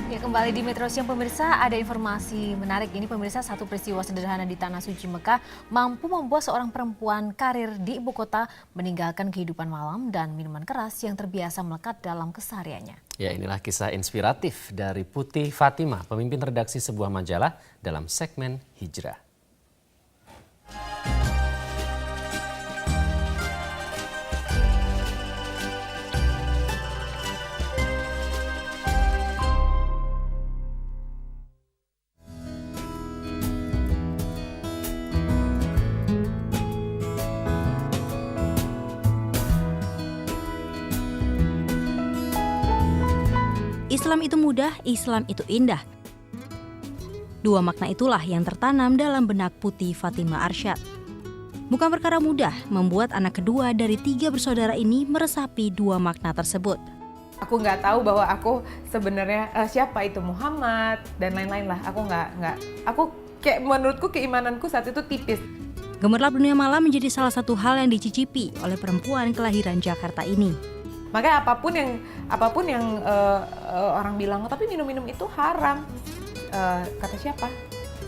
Ya, kembali di Metro Siang pemirsa, ada informasi menarik ini pemirsa. Satu peristiwa sederhana di Tanah Suci Mekah mampu membuat seorang perempuan karir di ibu kota meninggalkan kehidupan malam dan minuman keras yang terbiasa melekat dalam kesehariannya. Ya, inilah kisah inspiratif dari Putih Fatimah, pemimpin redaksi sebuah majalah dalam segmen Hijrah. Islam itu mudah, Islam itu indah. Dua makna itulah yang tertanam dalam benak Putih Fatimah Arsyad. Bukan perkara mudah membuat anak kedua dari 3 bersaudara ini meresapi dua makna tersebut. Aku nggak tahu bahwa aku sebenarnya siapa itu Muhammad dan lain-lain lah. Aku kayak menurutku keimananku saat itu tipis. Gemerlap dunia malam menjadi salah satu hal yang dicicipi oleh perempuan kelahiran Jakarta ini. Makanya apapun yang orang bilang, oh, tapi minum-minum itu haram. Kata siapa?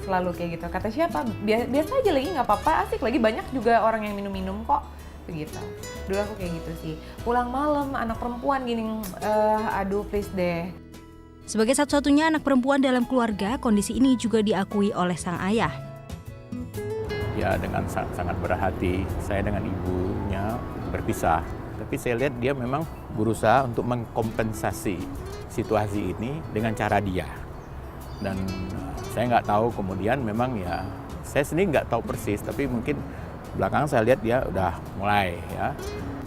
Selalu kayak gitu. Kata siapa? Biasa aja lagi, nggak apa-apa, asik lagi, banyak juga orang yang minum-minum kok. Begitu. Dulu aku kayak gitu sih. Pulang malam, anak perempuan gini, aduh please deh. Sebagai satu-satunya anak perempuan dalam keluarga, kondisi ini juga diakui oleh sang ayah. Ya, dengan sangat berhati, saya dengan ibunya berpisah. Tapi saya lihat dia memang berusaha untuk mengkompensasi situasi ini dengan cara dia. Dan saya nggak tahu kemudian memang ya, saya sendiri nggak tahu persis, tapi mungkin belakangan saya lihat dia udah mulai ya.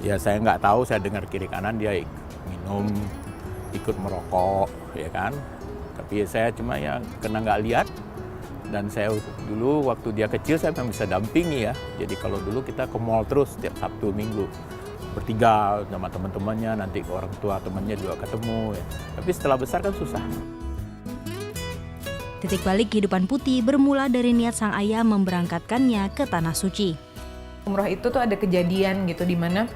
Ya saya nggak tahu, saya dengar kiri kanan dia minum, ikut merokok, ya kan. Tapi saya cuma ya karena nggak lihat. Dan saya dulu waktu dia kecil saya memang bisa dampingi ya. Jadi kalau dulu kita ke mall terus setiap Sabtu Minggu. Bertiga sama teman-temannya, nanti ke orang tua temannya juga ketemu ya. Tapi setelah besar kan susah. Titik balik kehidupan Putih bermula dari niat sang ayah memberangkatkannya ke Tanah Suci. Umroh itu tuh ada kejadian gitu di mana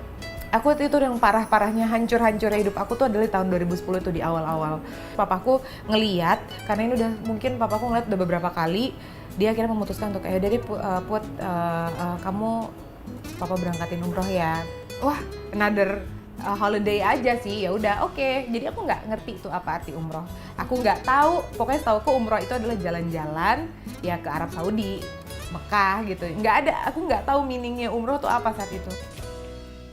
aku waktu itu yang parah-parahnya hancur-hancurnya hidup aku tuh adalah di tahun 2010 tuh di awal-awal. Papaku ngeliat, karena ini udah mungkin papaku ngeliat udah beberapa kali, dia akhirnya memutuskan untuk dari Put, kamu papa berangkatin umroh ya. Wah, another holiday aja sih, ya udah oke. Jadi aku nggak ngerti itu apa arti umroh. Aku nggak tahu, pokoknya setahuku umroh itu adalah jalan-jalan ya ke Arab Saudi, Mekah gitu. Aku nggak tahu meaningnya umroh tuh apa saat itu.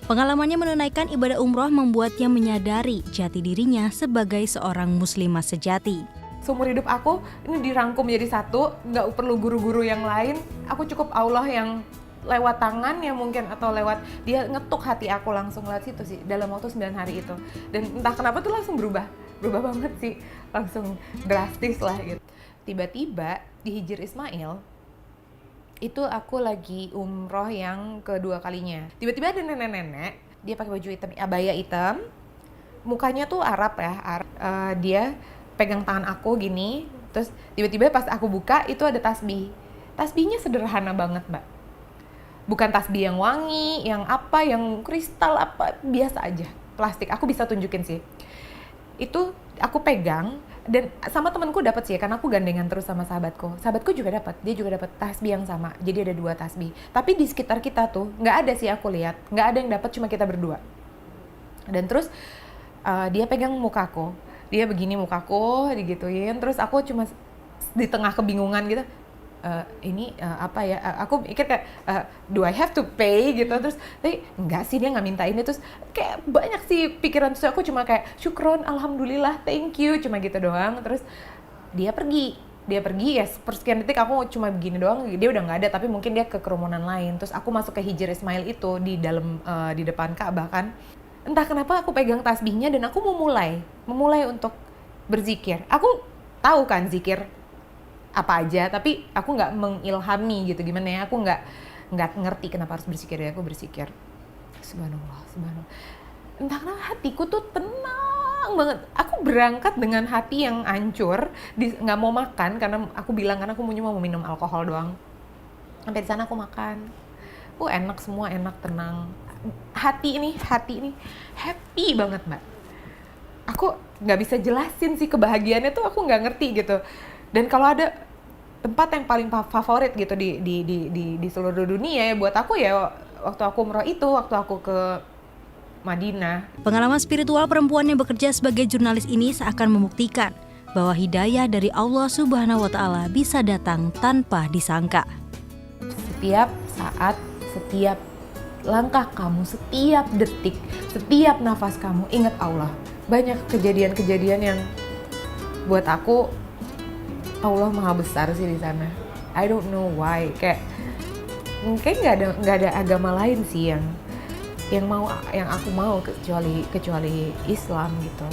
Pengalamannya menunaikan ibadah umroh membuatnya menyadari jati dirinya sebagai seorang muslimah sejati. Seumur hidup aku ini dirangkum menjadi satu, nggak perlu guru-guru yang lain. Aku cukup Allah yang lewat tangannya mungkin, atau lewat dia ngetuk hati aku langsung lewat situ sih dalam waktu 9 hari itu. Dan entah kenapa tuh langsung berubah banget sih, langsung drastis lah gitu. Tiba-tiba di Hijr Ismail itu aku lagi umroh yang kedua kalinya. Tiba-tiba ada nenek-nenek, dia pakai baju hitam, abaya hitam, mukanya tuh Arab ya, dia pegang tangan aku gini, terus tiba-tiba pas aku buka itu ada tasbih. Tasbihnya sederhana banget, Mbak. Bukan tasbih yang wangi, yang apa, yang kristal apa, biasa aja, plastik. Aku bisa tunjukin sih. Itu aku pegang dan sama temanku dapat sih, karena aku gandengan terus sama sahabatku. Sahabatku juga dapat, dia juga dapat tasbih yang sama. Jadi ada 2 tasbih. Tapi di sekitar kita tuh nggak ada sih aku lihat, nggak ada yang dapat, cuma kita berdua. Dan terus dia pegang mukaku, dia begini mukaku, digituin. Terus aku cuma di tengah kebingungan gitu. Apa ya, aku mikir kayak do I have to pay gitu, terus tapi enggak sih, dia nggak minta ini, terus kayak banyak sih pikiran, terus aku cuma kayak syukron, alhamdulillah, thank you, cuma gitu doang. Terus dia pergi ya, persekian detik aku cuma begini doang, dia udah nggak ada, tapi mungkin dia ke kerumunan lain. Terus aku masuk ke Hijr Ismail itu di dalam di depan Ka'bah kan, entah kenapa aku pegang tasbihnya dan aku memulai untuk berzikir. Aku tahu kan zikir apa aja, tapi aku nggak mengilhami gitu, gimana ya, aku nggak ngerti kenapa harus berzikir, ya aku berzikir. Subhanallah. Entah kenapa hatiku tuh tenang banget. Aku berangkat dengan hati yang hancur, nggak mau makan karena aku bilang karena aku cuma mau minum alkohol doang. Sampai di sana aku makan, enak, semua enak, tenang. Hati ini happy banget, Mbak. Aku nggak bisa jelasin sih kebahagiaannya tuh, aku nggak ngerti gitu. Dan kalau ada tempat yang paling favorit gitu di seluruh dunia ya buat aku ya waktu aku umroh itu, waktu aku ke Madinah. Pengalaman spiritual perempuan yang bekerja sebagai jurnalis ini seakan membuktikan bahwa hidayah dari Allah Subhanahu wa Ta'ala bisa datang tanpa disangka. Setiap saat, setiap langkah kamu, setiap detik, setiap nafas kamu, ingat Allah. Banyak kejadian-kejadian yang buat aku Allah maha besar sih di sana. I don't know why. Kayak mungkin nggak ada agama lain sih yang aku mau kecuali Islam gitu.